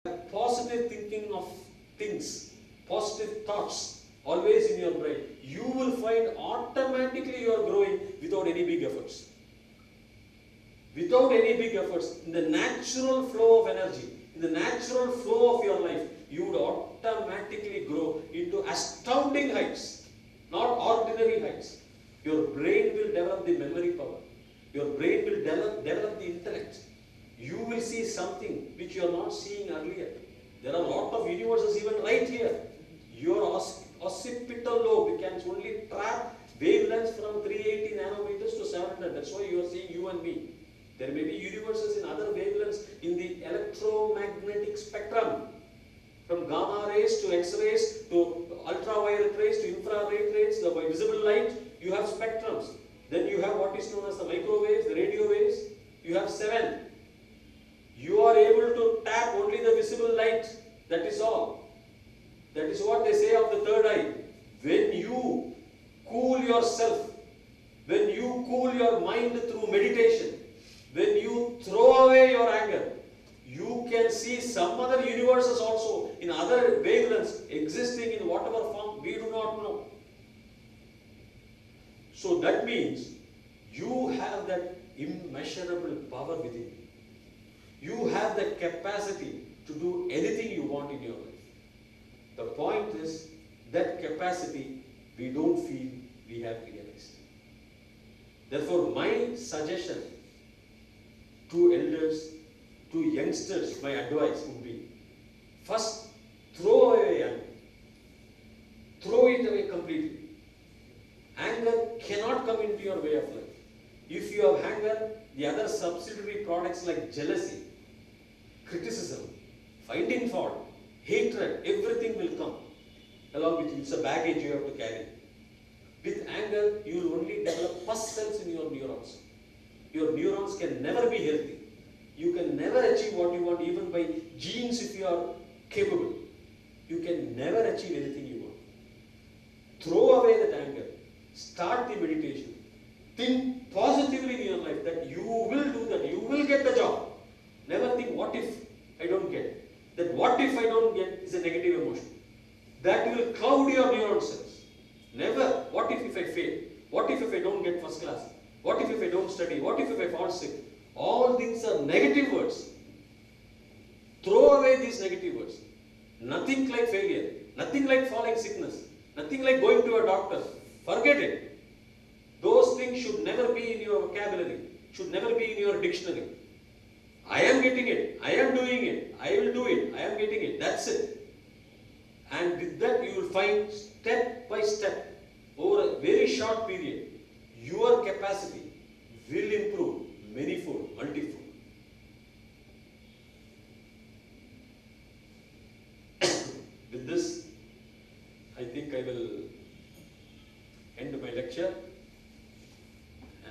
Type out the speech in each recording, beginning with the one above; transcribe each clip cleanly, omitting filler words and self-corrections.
positive thinking of things, positive thoughts always in your brain, you will find automatically you are growing without any big efforts. Without any big efforts, in the natural flow of energy, in the natural flow of your life, you would automatically grow into astounding heights, not ordinary heights. Your brain will develop the memory power. Your brain will develop the intellect. You will see something which you are not seeing earlier. There are a lot of universes even right here. Your occipital lobe can only trap wavelengths from 380 nanometers to 700. That's why you are seeing you and me. There may be universes in other wavelengths in the electromagnetic spectrum. From gamma rays to X-rays to ultraviolet rays to infrared rays, the visible light, you have spectrums. Then you have what is known as the microwaves, the radio waves. You have 7. You are able to tap only the visible light. That is all. That is what they say of the third eye. When you cool yourself, when you cool your mind through meditation, when you throw away your anger, you can see some other universes also in other wavelengths existing in whatever form we do not know. So that means you have that immeasurable power within you. You have the capacity to do anything you want in your life. The point is that capacity we don't feel we have realized. Therefore, my suggestion to elders, to youngsters, my advice would be, first, throw away anger. Throw it away completely. Anger cannot come into your way of life. If you have anger, the other subsidiary products like jealousy, criticism, finding fault, hatred, everything will come along with you. It's a baggage you have to carry. With anger, you will only develop pus cells in your neurons. Your neurons can never be healthy. You can never achieve what you want, even by genes if you are capable. You can never achieve anything you want. Throw away that anger. Start the meditation. Think positively in your life that you will do that. You will get the job. Never think, what if I don't get? That what if I don't get is a negative emotion. That will cloud your neuron cells. Never, what if I fail? What if I don't get first class? What if I don't study? What if I fall sick? All things are negative words. Throw away these negative words. Nothing like failure. Nothing like falling sickness. Nothing like going to a doctor. Forget it. Those things should never be in your vocabulary. Should never be in your dictionary. I am getting it. I am doing it. I will do it. I am getting it. That's it. And with that you will find step by step, over a very short period, your capacity will improve manyfold, multifold. With this, I think I will end my lecture.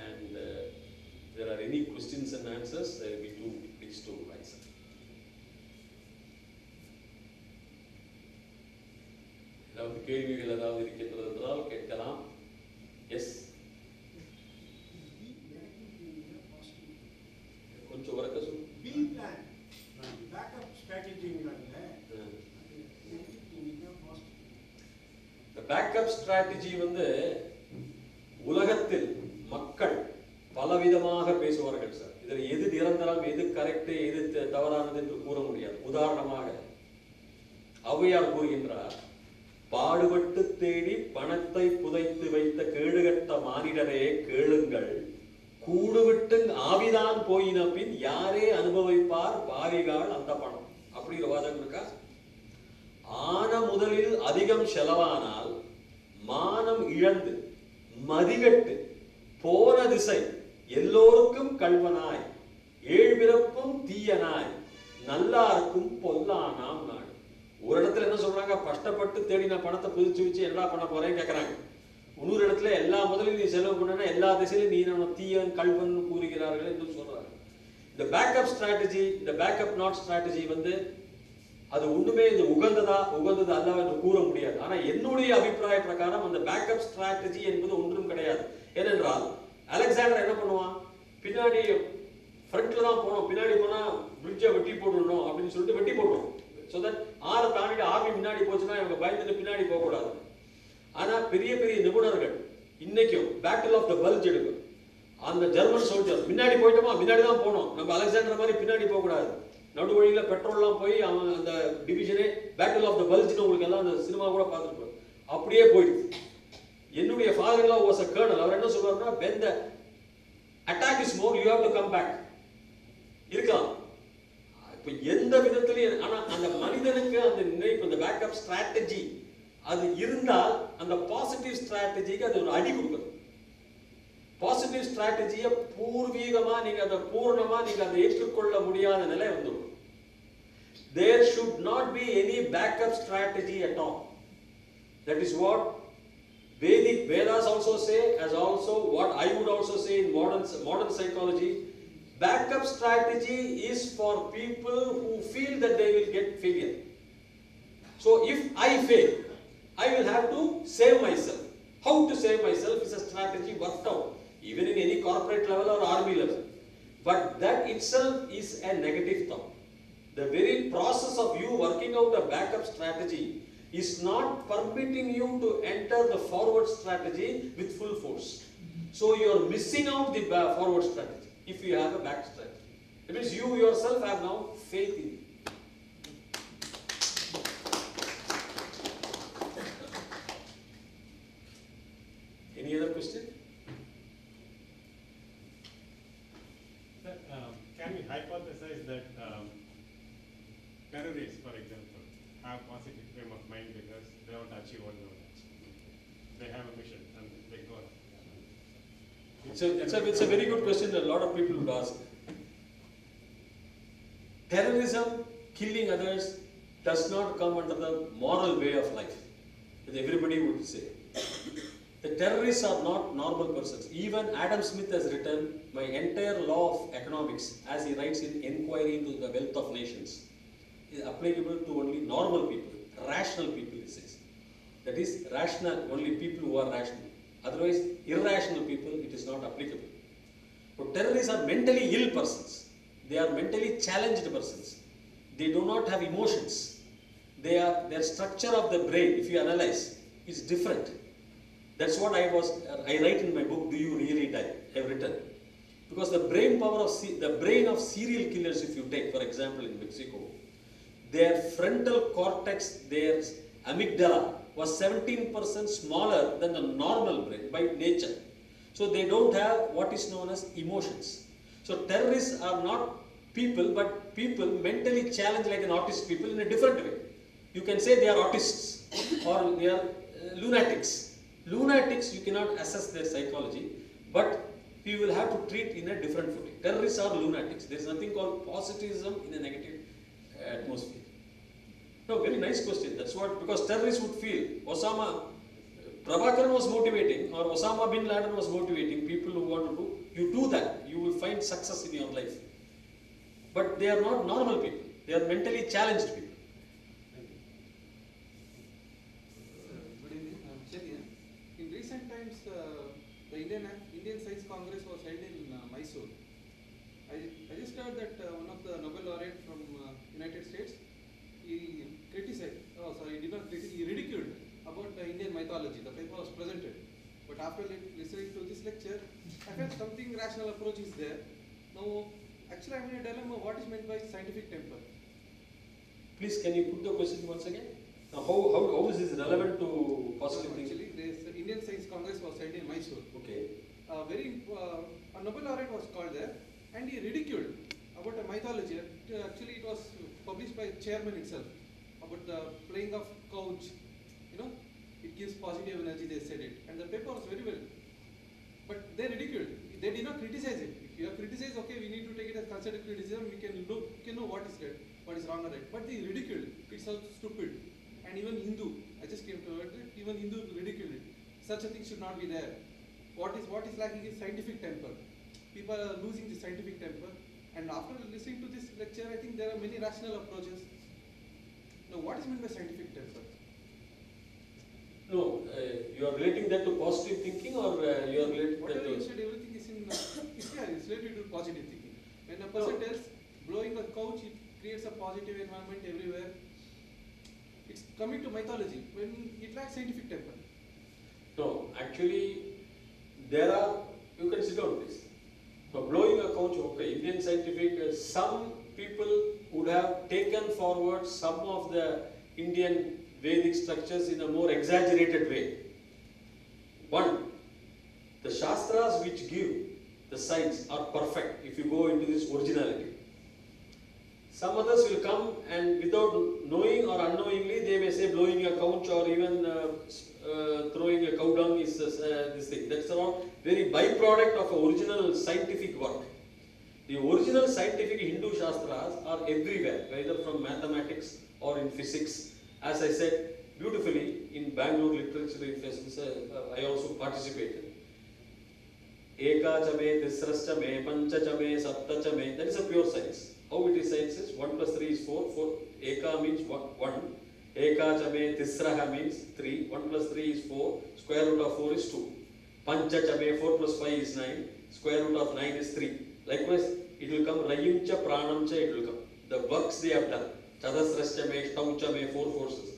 And if there are any questions and answers, I will be too pleased to answer. கேள்விகள் ஏதாவது இருக்கின்றது என்றால் கேட்கலாம். S, கொஞ்சம் உரக்க சொல்லு. B plan backup ஸ்ட்ராட்டஜிங்கறாங்க. இந்த பேக்கப் ஸ்ட்ராட்டஜி வந்து உலகத்தில் மக்கள் பலவிதமாக பேசுவார்கள் சார். இதில் எது நிரந்தரம், எது கரெக்ட், எது தவறானது என்று கூற முடியாது. உதாரணமாக ஔவையார் கூறுகின்றார், பாடுபட்டு தேடி பணத்தை புதைத்து வைத்த கேடுகட்ட மானிடரே கேளுங்கள், கூடுவிட்டு ஆவிதான் போயின பின் யாரே அனுபவிப்பார் பாவிகள் அந்த பணம். அப்படி ஒரு வாதம் இருக்கா? ஆன முதலில் அதிகம் செலவானால் மானம் இழந்து மதிகட்டு போன திசை எல்லோருக்கும் கல்வனாய் ஏழ்பிறப்பும் தீயனாய் நல்லாருக்கும் பொல்லானாம் நாடு. ஒரு இடத்துல என்ன சொல்றாங்க, கஷ்டப்பட்டு தேடின பணத்தை புதிச்சு வச்சு என்ன பண்ண போறேன்னு கேட்கறாங்க. இன்னொரு இடத்துல எல்லா முதலில் நீ செலவு பண்ணா எல்லா திசையிலும் நீ நம்ம தீயன் கல்வன் கூறுகிறார்கள் என்று சொல்றாங்க. இந்த பேக்கப் ஸ்ட்ராட்டஜி, இந்த பேக்கப் நாட் ஸ்ட்ராட்டஜி வந்து அது ஒண்ணுமே இது உகந்தது அல்ல என்று கூற முடியாது. ஆனா என்னுடைய அபிப்பிராய பிரகாரம் அந்த பேக்கப் ஸ்ட்ராட்டஜி என்பது ஒன்றும் கிடையாது. ஏனென்றால் அலெக்சாண்டர் என்ன பண்ணுவான், பின்னாடி ஃப்ரண்ட்ல தான் போனோம், பின்னாடி போனா பிரிட்ஜை வெட்டி போடணும் அப்படின்னு சொல்லிட்டு வெட்டி போடுவோம். ஸோ தட் ஆரை தாண்டிட்டு ஆர்மி முன்னாடி போச்சுன்னா இவங்க பயந்துட்டு பின்னாடி போகக்கூடாது. ஆனா பெரிய பெரிய நிபுணர்கள் இன்னைக்கும் பேட்டில் ஆஃப் த பல்ஜ் எடுக்கும். அந்த ஜெர்மன் சோல்ஜர் முன்னாடி போயிட்டோமா, முன்னாடி தான் போனோம், நம்ம அலெக்சாண்டர் மாதிரி பின்னாடி போகக்கூடாது. நடு வழியில பெட்ரோல்லாம் போய் அவன் அந்த டிவிஷனே பேட்டில் ஆஃப் த பல்ஜ்னு உங்களுக்கு எல்லாம் அந்த சினிமா கூட பார்த்துருப்போம், அப்படியே போயிடுது. என்னுடைய ஃபாதர் எல்லாம் வாஸ் அ கர்னல். அவர் என்ன சொல்றாருன்னா, when the attack is more you have to come back. இருக்கலாம் இப்ப எந்த விதத்திலையும். ஆனா அந்த மனிதனுக்கு அந்த நினைப்பு, அந்த பேக்கப் ஸ்ட்ராட்டஜி அது இருந்தால் அந்த பாசிட்டிவ் ஸ்ட்ராட்டஜிக்கு அது ஒரு அடி கொடுக்குது. பாசிட்டிவ் ஸ்ட்ராட்டஜியை பூர்வீகமா நீங்க அதை பூர்ணமா நீங்க அதை ஏற்றுக்கொள்ள முடியாத நிலை வந்துடும். There should not be any backup strategy at all. That is what Vedic Vedas also say, as also what I would also say in modern psychology. Backup strategy is for people who feel that they will get failure. So if I fail, I will have to save myself. How to save myself is a strategy worked out, even in any corporate level or army level. But that itself is a negative thought. The very process of you working out a backup strategy is not permitting you to enter the forward strategy with full force. So you are missing out the forward strategy if you have a back strategy. It means you yourself have now faith in it. Any other question? Sir, can we hypothesize that terrorists, for example, have positive frame of mind because they want to achieve what they want to achieve? They have a mission and they go. It's a very good question that a lot of people would ask. Terrorism, killing others, does not come under the moral way of life, as everybody would say. The terrorists are not normal persons. Even Adam Smith has written my entire law of economics, as he writes in Enquiry into the Wealth of Nations, is applicable to only normal people, rational people, he says. That is rational, only people who are rational. Otherwise, irrational people, it is not applicable. But terrorists are mentally ill persons. They are mentally challenged persons. They do not have emotions. Their structure of the brain, if you analyze, is different. That's what I write in my book, Do You Really Die? I have written. Because the brain of serial killers, if you take, for example, in Mexico, their frontal cortex, their amygdala, was 17% smaller than the normal brain by nature. So they don't have what is known as emotions. So terrorists are not people, but people mentally challenged like an autist people in a different way. You can say they are autists or they are lunatics. Lunatics, you cannot assess their psychology, but we will have to treat in a different footing. Terrorists are lunatics. There is nothing called positivism in a negative atmosphere. No, very nice question. That's what, because terrorists would feel Prabhakaran was motivating, or Osama bin Laden was motivating people who want to do. You do that, you will find success in your life. But they are not normal people. They are mentally challenged people. Good evening. Chadiya. In recent times, the Indian Science Congress was held in Mysore. I just heard that one of the Nobel laureate from United States, he did not criticize, he ridiculed about the Indian mythology. The paper was presented. But after listening to this lecture, I felt something rational approach is there. Now, actually I'm in a dilemma, what is meant by scientific temper? Please, can you put the question once again? Now, how is this relevant to positive thinking? Actually, the Indian Science Congress was held in Mysore. Okay. A Nobel laureate was called there, and he ridiculed about a mythology. Actually, it was published by chairman itself about the playing of couch. It gives positive energy. They said it, and the paper was very well. But they ridiculed. They did not criticize it. If you have criticized, okay, we need to take it as constructive criticism. We can know what is right, what is wrong or right. But they ridiculed. It's so stupid. And even Hindu, I just came to it. Even Hindu ridiculed it. Such a thing should not be there. What is lacking is scientific temper. People are losing the scientific temper. And after listening to this lecture, I think there are many rational approaches. Now, what is meant by scientific temper? No, you are relating that to positive thinking, or you are relating Whatever that you to... said, everything is in it's related to positive thinking. When a person No. tells blowing a couch, it creates a positive environment everywhere. It's coming to mythology when it lacks scientific temper. No, actually, there are, you can sit down please. Now, blowing a couch, okay, Indian scientific, some people would have taken forward some of the Indian Vedic structures in a more exaggerated way. One, the Shastras which give the science are perfect if you go into this originality. Some others will come and without knowing or unknowingly they may say blowing a couch or even throwing a cow dung is this thing. That's all very byproduct of original scientific work. The original scientific Hindu Shastras are everywhere, either from mathematics or in physics. As I said beautifully in Bangalore Literature Festival, I also participated. Eka cha me, tisras cha me, pancha cha me, sapta cha me. That is a pure science. How it is science is 1 plus 3 is 4. 4 Eka means 1. Eka cha me, tisraha means 3. 1 plus 3 is 4. Square root of 4 is 2. Pancha cha me, 4 plus 5 is 9. Square root of 9 is 3. Likewise, it will come Rayim cha, Pranam cha, it will come. The works they have done. Chadasras cha me, Stau cha me, 4 forces.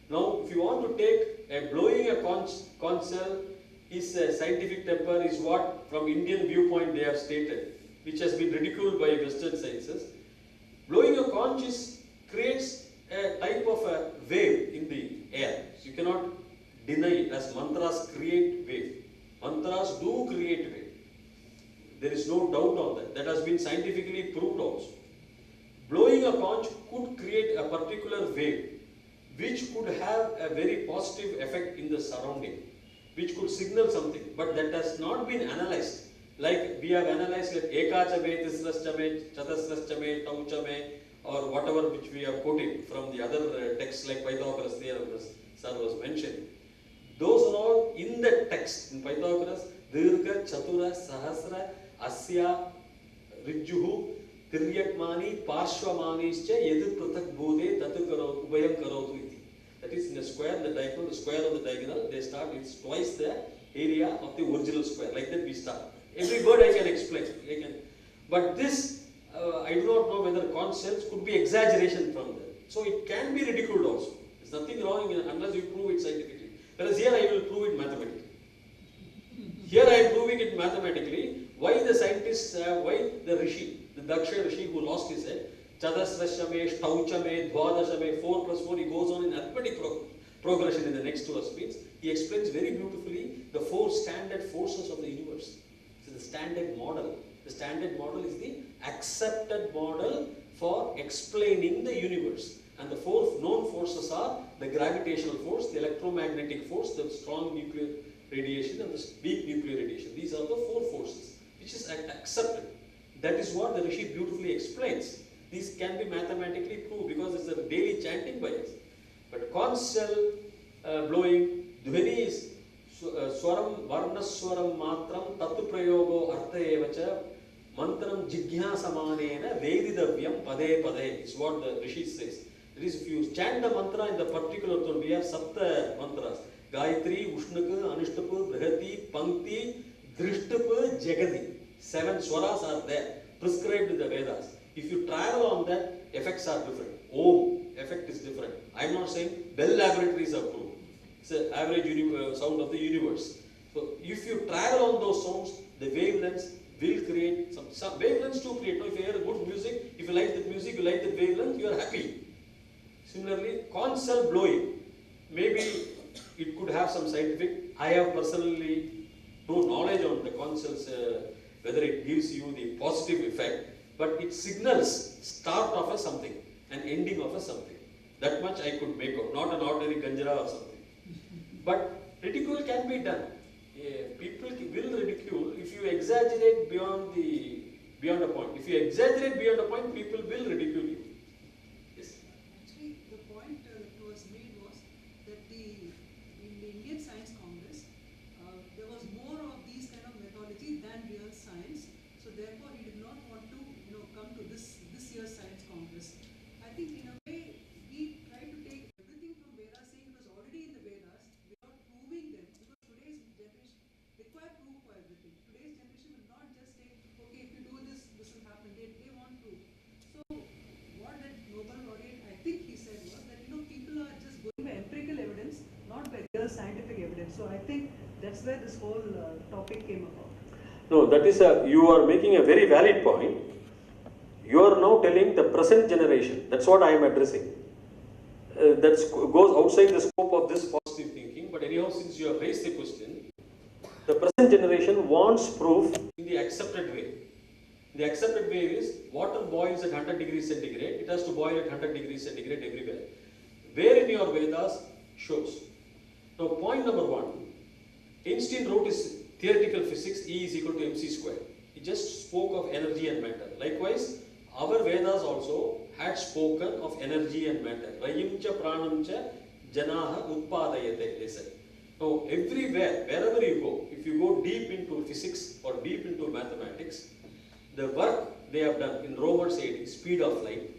Now, if you want to take a blowing a conch shell, his scientific temper is what, from Indian viewpoint, they have stated, which has been ridiculed by Western sciences. Blowing a conch creates a type of a wave in the air. You cannot deny it, as mantras create wave. Mantras do create wave. There is no doubt on that. That has been scientifically proved also. Blowing a conch could create a particular wave, which could have a very positive effect in the surrounding, which could signal something, but that has not been analyzed. Like we have analyzed like Eka cha me, tisras cha me, chatasras cha me, tau cha me, or whatever which we have quoted from the other texts like Pythagoras theorem sir was mentioning. Those are all in the text. In Pythagoras, Dirgha, Chatura, Sahasra, Asya, Rijjuhu, Tiryatmani, Parshvamanischa, Yedu Pratak Bodhe, Tatu Ubayam Karotu iti. That is in the square, the diagonal, the square of the diagonal, they start, it's twice the area of the original square. Like that we start. Every word I can explain. But this, I do not know whether concepts could be exaggeration from them. So it can be ridiculed also. There's nothing wrong unless you prove it scientifically. Whereas here I will prove it mathematically. Here I am proving it mathematically. Why the scientists, why the Rishi, the Daksha Rishi who lost his head, Chadasrashame, Stauchame, Dwadashame, 4 plus 4, he goes on in arithmetic progression in the next two speeds. He explains very beautifully the 4 standard forces of the universe. So the standard model. The standard model is the accepted model for explaining the universe. And the 4 known forces are the gravitational force, the electromagnetic force, the strong nuclear radiation and the weak nuclear radiation. These are the 4 forces which is accepted. That is what the Rishi beautifully explains. These can be mathematically proved because it's a daily chanting by us. But conch shell blowing, dhvani is swaram, varnaswaram matram, tatu prayogo artha evacha, mantram jigyasamanena vedidavyam pade pade. Is what the Rishi says. That is, if you chant the mantra in the particular tone, we have sapta mantras. Gayatri, Ushnaka, Anishtapa, Brihati, Pankti, Drishtapa, Jagadi. 7 swaras are there, prescribed in the Vedas. If you travel on that, effects are different. Om, effect is different. I am not saying Bell Laboratories are proved. It's the average sound of the universe. So if you travel on those sounds, the wavelengths will create some wavelengths to create. Now, if you hear good music, if you like the music, you like the wavelength, you are happy. Similarly, conch shell blowing, maybe it could have some scientific. I have personally no knowledge on the conch shells, whether it gives you the positive effect, but it signals start of a something, an ending of a something. That much I could make out, not an ordinary ganjara or something. But ridicule can be done. People will ridicule if you exaggerate beyond a point. If you exaggerate beyond a point, people will ridicule you. Yes. Actually, the point that was made was that in the Indian Science Congress, there was more of these kind of methodology than real science. So therefore, he did not want to, come to this year's Science Congress. I think in a way, we try to take everything from Vedas, saying it was already in the Vedas, without proving them, because today's generation require proof for everything. Today's generation will not just say, okay, if you do this, this will happen. They So I think that's where this whole topic came about. No, that is you are making a very valid point. You are now telling the present generation. That's what I am addressing. That goes outside the scope of this positive thinking. But anyhow, since you have raised the question, the present generation wants proof in the accepted way. The accepted way is water boils at 100 degrees centigrade. It has to boil at 100 degrees centigrade everywhere. Where in your Vedas shows? Now, point number one, Einstein wrote his theoretical physics, E is equal to mc square. He just spoke of energy and matter. Likewise, our Vedas also had spoken of energy and matter. Rayimcha pranamcha janaha utpadayate, they said. Now, everywhere, wherever you go, if you go deep into physics or deep into mathematics, the work they have done in Romans 8, speed of light,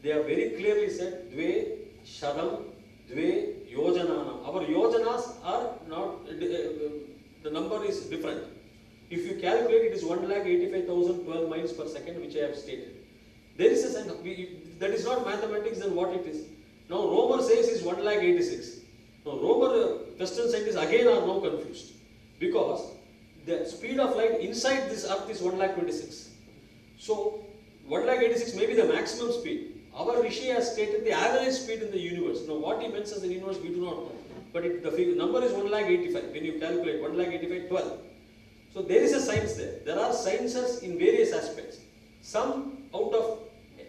they have very clearly said, Dve, Shadam, Dve, Yojananam. Our Yojanas are not, the number is different. If you calculate, it is 1,85,012 miles per second, which I have stated. There is a sense, that is not mathematics, then what it is? Now, Romer says is 1,86,000. Now, Romer, Western scientists again are now confused, because the speed of light inside this earth is 1,26,000. So, 1,86,000 may be the maximum speed. Our Rishi has stated the average speed in the universe. Now, what he means as the universe, we do not know. But the number is 1,85,000. When you calculate 1,85,000, 12. So, there is a science there. There are sciences in various aspects. Some, out of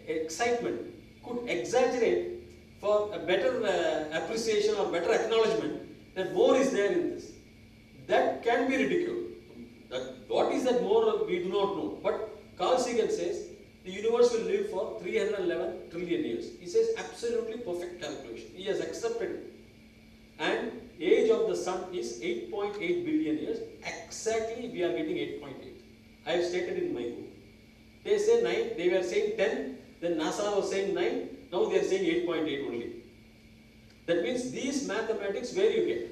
excitement, could exaggerate for a better appreciation or better acknowledgement that more is there in this. That can be ridiculed. What is that more, we do not know. But Carl Sagan says the universe will live for 311 trillion years. He says absolutely perfect calculation. He has accepted it. And age of the sun is 8.8 billion years. Exactly, we are getting 8.8. I have stated in my book. They say 9, they were saying 10, then NASA was saying 9, now they are saying 8.8 only. That means these mathematics, where you get?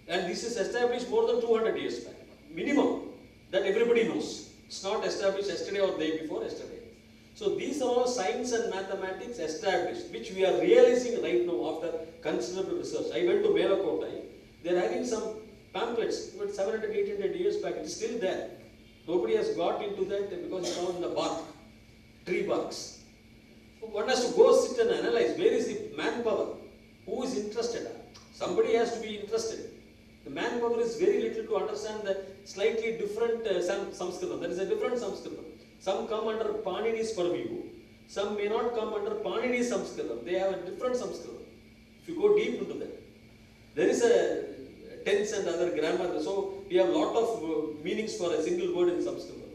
And this is established more than 200 years back. Minimum, that everybody knows. It's not established yesterday or the day before yesterday. So these are all science and mathematics established, which we are realizing right now after considerable research. I went to Melakotai. They are having some pamphlets, but 700, 800 years back. It is still there. Nobody has got into that because it's all in the bark, tree barks. So one has to go sit and analyze. Where is the manpower? Who is interested? Somebody has to be interested. The manpower is very little to understand the slightly different Sanskritam. There is a different Sanskritam. Some come under Panini's purview. Some may not come under Panini's Sanskritam. They have a different Sanskritam. If you go deep into that, there is a tense and other grammar. So we have a lot of meanings for a single word in Sanskritam.